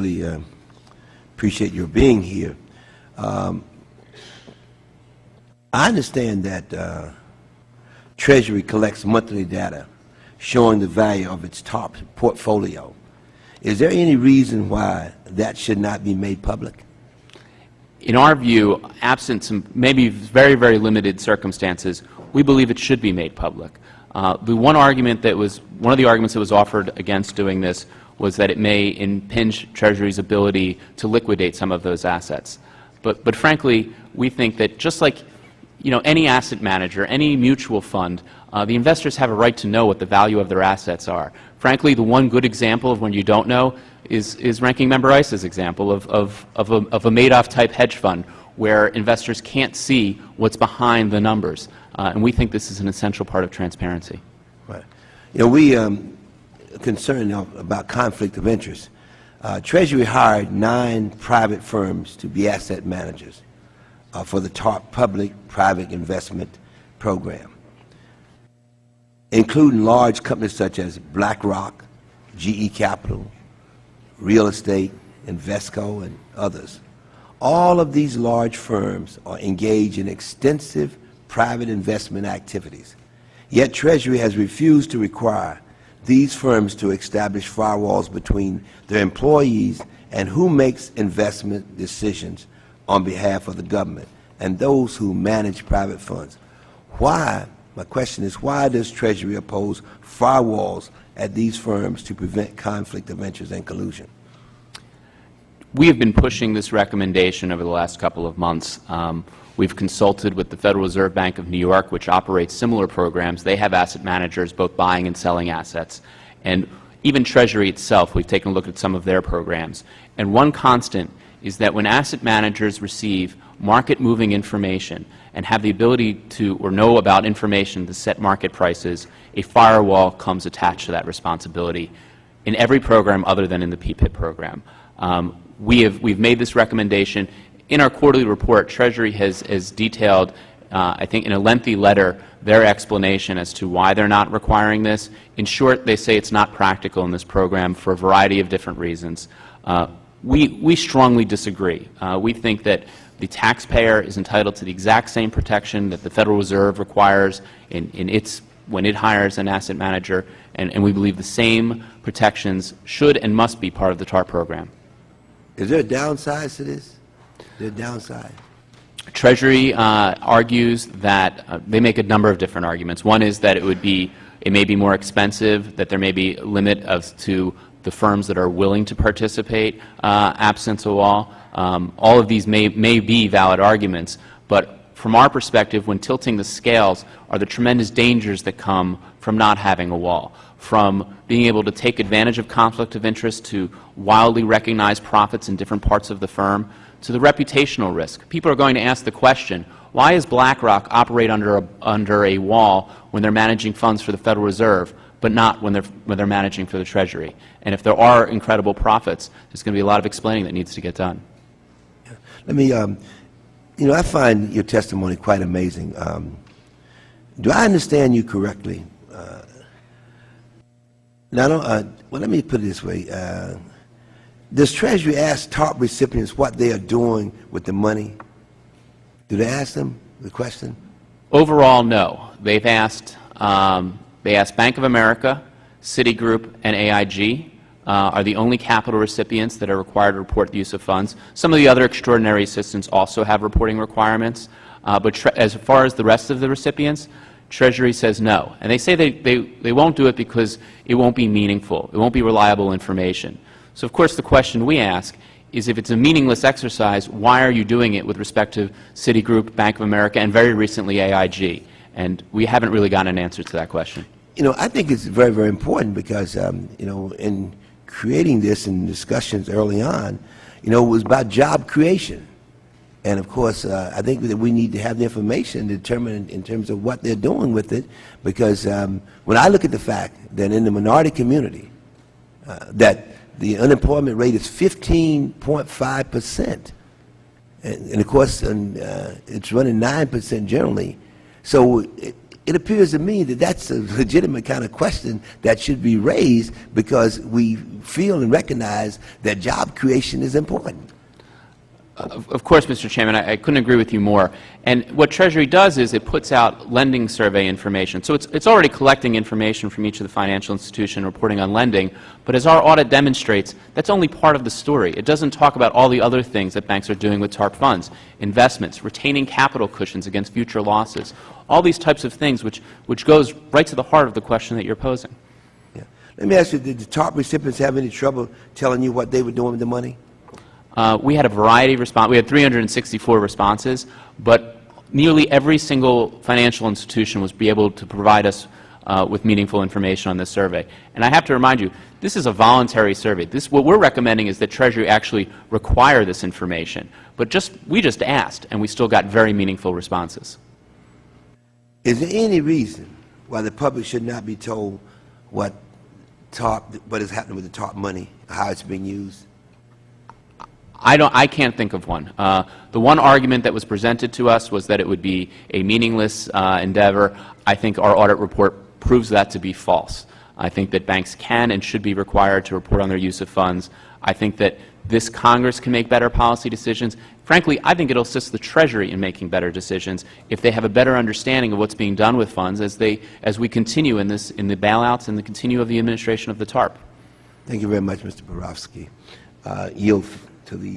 really appreciate your being here. I understand that Treasury collects monthly data showing the value of its TARP portfolio. Is there any reason why that should not be made public? In our view, absent some maybe very, very limited circumstances, we believe it should be made public. The one of the arguments that was offered against doing this was that it may impinge Treasury's ability to liquidate some of those assets. But frankly, we think that just like any asset manager, any mutual fund, the investors have a right to know what the value of their assets are. Frankly, the one good example of when you don't know is Ranking Member Iss's example of a Madoff-type hedge fund where investors can't see what's behind the numbers. And we think this is an essential part of transparency. Right. We are concerned about conflict of interest. Treasury hired 9 private firms to be asset managers for the TARP public-private investment program, including large companies such as BlackRock, GE Capital, Real Estate, Invesco, and others. All of these large firms are engaged in extensive private investment activities. Yet Treasury has refused to require these firms to establish firewalls between their employees and who makes investment decisions on behalf of the government and those who manage private funds. Why, my question is, why does Treasury oppose firewalls at these firms to prevent conflict of interest and collusion? We have been pushing this recommendation over the last couple of months. We've consulted with the Federal Reserve Bank of New York, which operates similar programs. They have asset managers both buying and selling assets. And even Treasury itself, we've taken a look at some of their programs. And one constant is that when asset managers receive market-moving information and have the ability to or know about information to set market prices, a firewall comes attached to that responsibility in every program other than in the PPIP program. We've made this recommendation. In our quarterly report, Treasury has detailed, I think in a lengthy letter, their explanation as to why they're not requiring this. In short, they say it's not practical in this program for a variety of different reasons. We strongly disagree. We think that the taxpayer is entitled to the exact same protection that the Federal Reserve requires when it hires an asset manager, and we believe the same protections should and must be part of the TARP program. Is there a downside to this? The downside? Treasury argues that they make a number of different arguments. One is that it may be more expensive, that there may be a limit as to the firms that are willing to participate absent a wall. All of these may be valid arguments, but from our perspective, when tilting the scales are the tremendous dangers that come from not having a wall, from being able to take advantage of conflict of interest to wildly recognize profits in different parts of the firm, to the reputational risk. People are going to ask the question, why does BlackRock operate under a wall when they're managing funds for the Federal Reserve, but not when they're managing for the Treasury? And if there are incredible profits, there's going to be a lot of explaining that needs to get done. Let me, I find your testimony quite amazing. Do I understand you correctly? Well, let me put it this way. Does Treasury ask TARP recipients what they are doing with the money? Do they ask them the question? Overall, no. They've asked, Bank of America, Citigroup, and AIG are the only capital recipients that are required to report the use of funds. Some of the other extraordinary assistants also have reporting requirements. But as far as the rest of the recipients, Treasury says no. And they say they won't do it because it won't be meaningful. It won't be reliable information. So, of course, the question we ask is, if it's a meaningless exercise, why are you doing it with respect to Citigroup, Bank of America, and very recently AIG? And we haven't really gotten an answer to that question. I think it's very, very important because, in creating this in discussions early on, it was about job creation. And, of course, I think that we need to have the information determined in terms of what they're doing with it, because when I look at the fact that in the minority community that the unemployment rate is 15.5%, and of course it's running 9% generally. So it appears to me that that's a legitimate kind of question that should be raised, because we feel and recognize that job creation is important. Of course, Mr. Chairman, I couldn't agree with you more. And what Treasury does is it puts out lending survey information. So it's already collecting information from each of the financial institutions reporting on lending, but as our audit demonstrates, that's only part of the story. It doesn't talk about all the other things that banks are doing with TARP funds, investments, retaining capital cushions against future losses, all these types of things which goes right to the heart of the question that you're posing. Yeah. Let me ask you, did the TARP recipients have any trouble telling you what they were doing with the money? We had a variety of responses. We had 364 responses, but nearly every single financial institution was able to provide us with meaningful information on this survey. And I have to remind you, this is a voluntary survey. What we're recommending is that Treasury actually require this information. But we just asked, and we still got very meaningful responses. Is there any reason why the public should not be told what is happening with the TARP money, how it's being used? I can't think of one. The one argument that was presented to us was that it would be a meaningless endeavor. I think our audit report proves that to be false. I think that banks can and should be required to report on their use of funds. I think that this Congress can make better policy decisions. Frankly, I think it will assist the Treasury in making better decisions if they have a better understanding of what's being done with funds as we continue in the bailouts and the continue of the administration of the TARP. Thank you very much, Mr. Borowski. Yield to the